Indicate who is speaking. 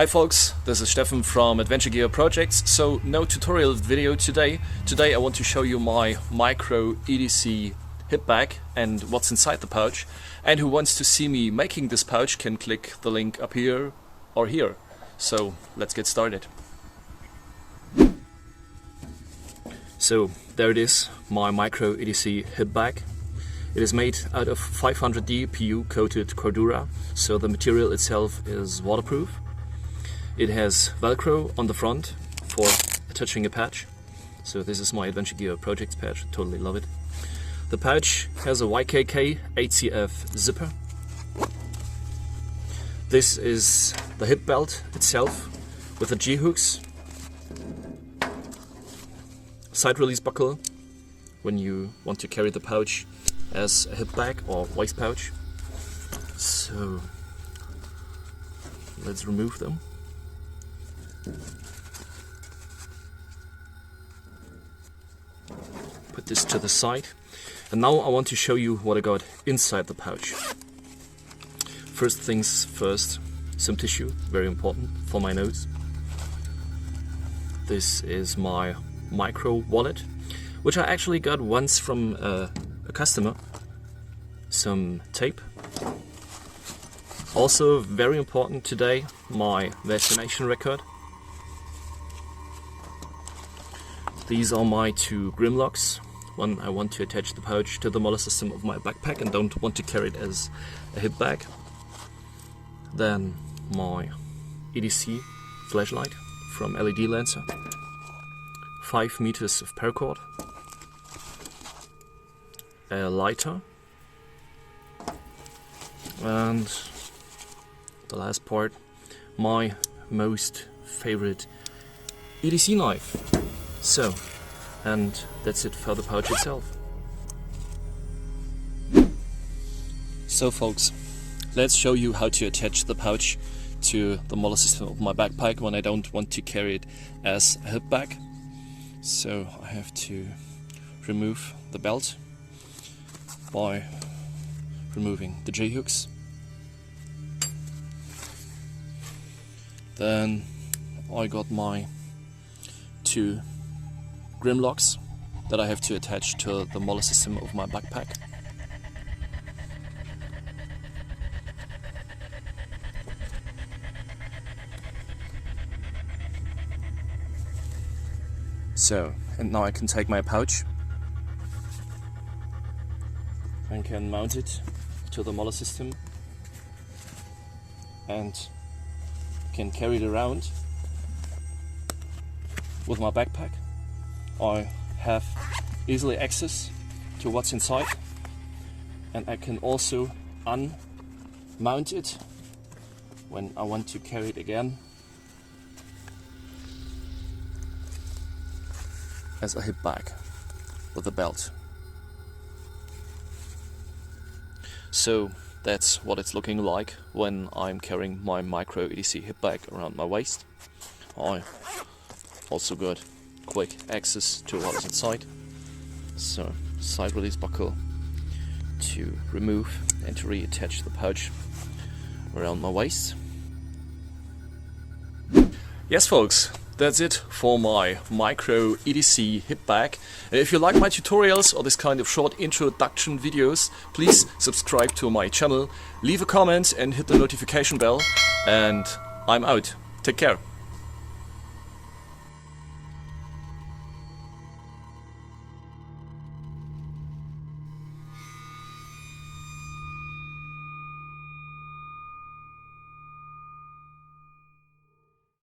Speaker 1: Hi folks, this is Stefan from Adventure Gear Projects. So no tutorial video today. Today I want to show you my micro EDC hip bag and what's inside the pouch. And who wants to see me making this pouch can click the link up here or here. So let's get started. So there it is, my micro EDC hip bag. It is made out of 500D PU coated Cordura, so the material itself is waterproof. It has Velcro on the front for attaching a patch. So this is my Adventure Gear Projects patch, totally love it. The pouch has a YKK 8CF zipper. This is the hip belt itself with the G-hooks. Side release buckle when you want to carry the pouch as a hip bag or waist pouch. So let's remove them. Put this to the side, and now I want to show you what I got inside the pouch. First things first, some tissue, very important for my nose. This is my micro wallet, which I actually got once from a customer. Some tape. Also very important today, my vaccination record. These are my two Prym locks when I want to attach the pouch to the molar system of my backpack and don't want to carry it as a hip bag. Then my EDC flashlight from LED Lancer. 5 meters of paracord. A lighter. And the last part, my most favorite EDC knife. So, and that's it for the pouch itself. So folks, let's show you how to attach the pouch to the molar system of my backpack when I don't want to carry it as a hip bag. So I have to remove the belt by removing the J-hooks. Then I got my two Prym locks that I have to attach to the molar system of my backpack. So, and now I can take my pouch and can mount it to the molar system and can carry it around with my backpack. I have easily access to what's inside, and I can also unmount it when I want to carry it again as a hip bag with a belt. So that's what it's looking like when I'm carrying my micro EDC hip bag around my waist. I also got quick access to what is inside. So side release buckle to remove and to reattach the pouch around my waist. Yes folks, that's it for my micro EDC hip bag. And if you like my tutorials or this kind of short introduction videos, please subscribe to my channel, leave a comment and hit the notification bell, and I'm out. Take care.